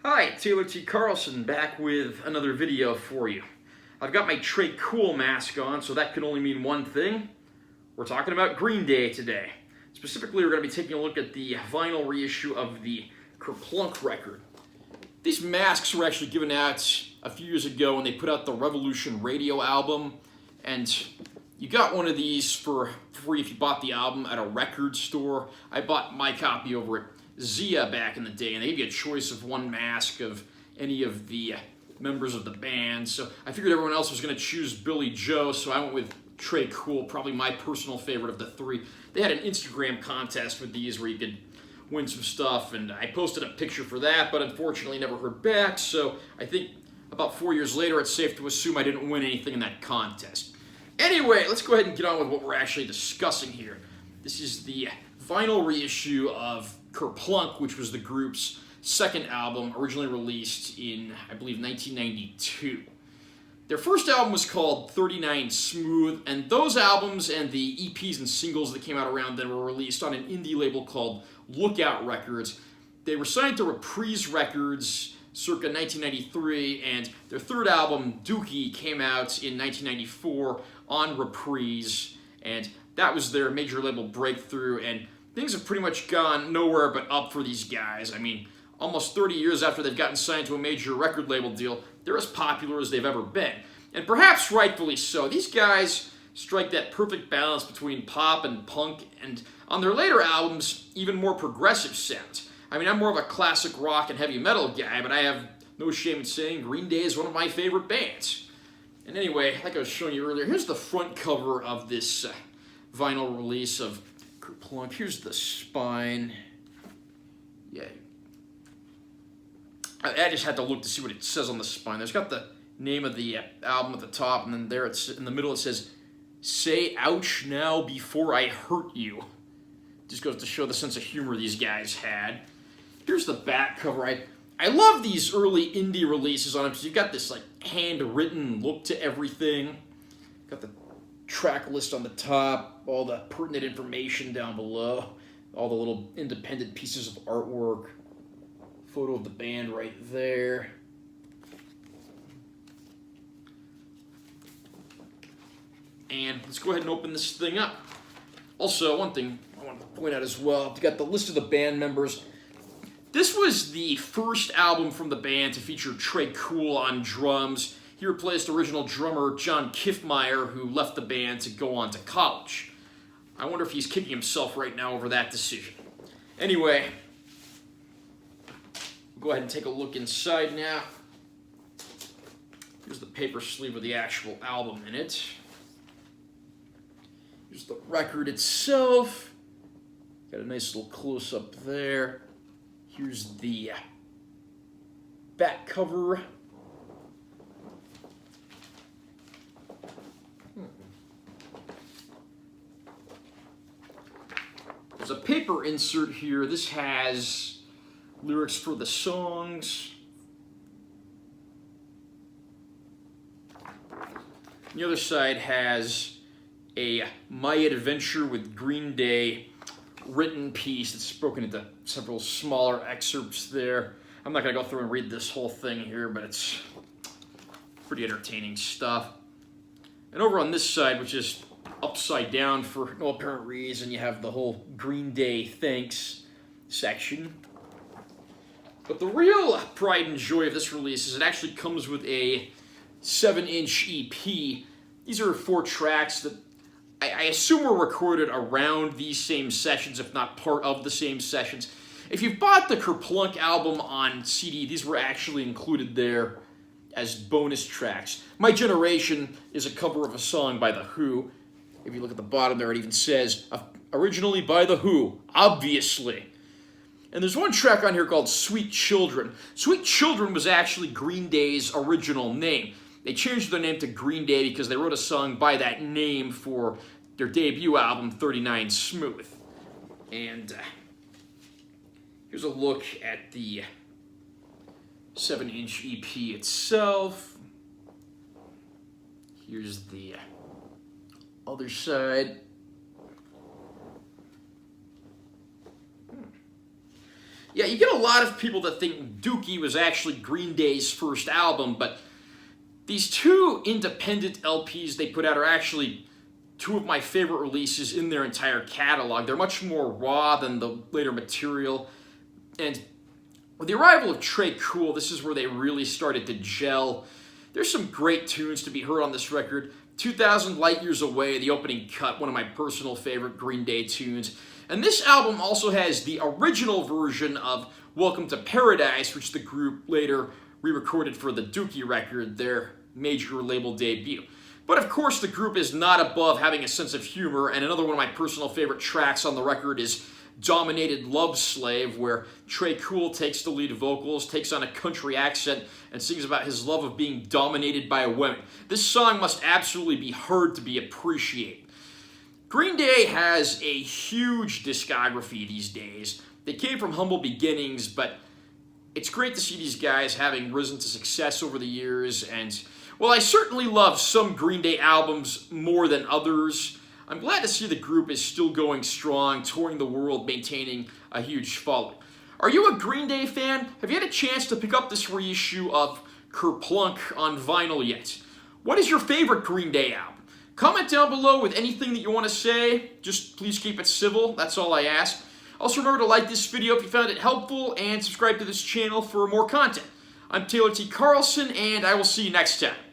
Hi, Taylor T. Carlson back with another video for you. I've got my Trey Cool mask on, so that can only mean one thing. We're talking about Green Day today. Specifically, we're going to be taking a look at the vinyl reissue of the Kerplunk record. These masks were actually given out a few years ago when they put out the Revolution Radio album, and you got one of these for free if you bought the album at a record store. I bought my copy over at Zia back in the day, and they gave you a choice of one mask of any of the members of the band. So I figured everyone else was going to choose Billy Joe, so I went with Trey Cool, probably my personal favorite of the three. They had an Instagram contest with these where you could win some stuff, and I posted a picture for that, but unfortunately never heard back, so I think about 4 years later it's safe to assume I didn't win anything in that contest. Anyway, let's go ahead and get on with what we're actually discussing here. This is the vinyl reissue of Kerplunk, which was the group's second album, originally released in, I believe, 1992. Their first album was called 39 Smooth, and those albums and the EPs and singles that came out around then were released on an indie label called Lookout Records. They were signed to Reprise Records circa 1993, and their third album, Dookie, came out in 1994 on Reprise, and that was their major label breakthrough, and things have pretty much gone nowhere but up for these guys. I mean, almost 30 years after they've gotten signed to a major record label deal, they're as popular as they've ever been. And perhaps rightfully so. These guys strike that perfect balance between pop and punk, and on their later albums, even more progressive sounds. I mean, I'm more of a classic rock and heavy metal guy, but I have no shame in saying Green Day is one of my favorite bands. And anyway, like I was showing you earlier, here's the front cover of this vinyl release of Kerplunk. Here's the spine. Yeah. I just had to look to see what it says on the spine. There's got the name of the album at the top, and then there it's in the middle it says, "Say ouch now before I hurt you." Just goes to show the sense of humor these guys had. Here's the back cover. I love these early indie releases on them because you've got this like handwritten look to everything. Got the track list on the top, all the pertinent information down below, all the little independent pieces of artwork, photo of the band right there. And let's go ahead and open this thing up. Also, one thing I want to point out as well, you got the list of the band members. This was the first album from the band to feature Trey Cool on drums. He replaced original drummer John Kiffmeyer, who left the band to go on to college. I wonder if he's kicking himself right now over that decision. Anyway, we'll go ahead and take a look inside now. Here's the paper sleeve with the actual album in it. Here's the record itself. Got a nice little close-up there. Here's the back cover. There's a paper insert here. This has lyrics for the songs. The other side has a My Adventure with Green Day written piece that's broken into several smaller excerpts there. I'm not going to go through and read this whole thing here, but it's pretty entertaining stuff. And over on this side, which is upside down for no apparent reason, you have the whole Green Day thanks section. But the real pride and joy of this release is it actually comes with a 7-inch EP. These are 4 tracks that I assume were recorded around these same sessions, if not part of the same sessions. If you bought the Kerplunk album on CD, these were actually included there as bonus tracks. My Generation is a cover of a song by The Who. If you look at the bottom there, it even says, originally by The Who, obviously. And there's one track on here called Sweet Children. Sweet Children was actually Green Day's original name. They changed their name to Green Day because they wrote a song by that name for their debut album, 39 Smooth. And here's a look at the 7-inch EP itself. Here's the other side. Yeah, you get a lot of people that think Dookie was actually Green Day's first album, but these two independent LPs they put out are actually two of my favorite releases in their entire catalog. They're much more raw than the later material, and with the arrival of Trey Cool, this is where they really started to gel. There's some great tunes to be heard on this record. 2,000 Light Years Away, the opening cut, one of my personal favorite Green Day tunes. And this album also has the original version of Welcome to Paradise, which the group later re-recorded for the Dookie record, their major label debut. But of course, the group is not above having a sense of humor, and another one of my personal favorite tracks on the record is Dominated Love Slave, where Trey Cool takes the lead vocals, takes on a country accent, and sings about his love of being dominated by a woman. This song must absolutely be heard to be appreciated. Green Day has a huge discography these days. They came from humble beginnings, but it's great to see these guys having risen to success over the years, and while I certainly love some Green Day albums more than others, I'm glad to see the group is still going strong, touring the world, maintaining a huge following. Are you a Green Day fan? Have you had a chance to pick up this reissue of Kerplunk on vinyl yet? What is your favorite Green Day album? Comment down below with anything that you want to say. Just please keep it civil, that's all I ask. Also remember to like this video if you found it helpful, and subscribe to this channel for more content. I'm Taylor T. Carlson, and I will see you next time.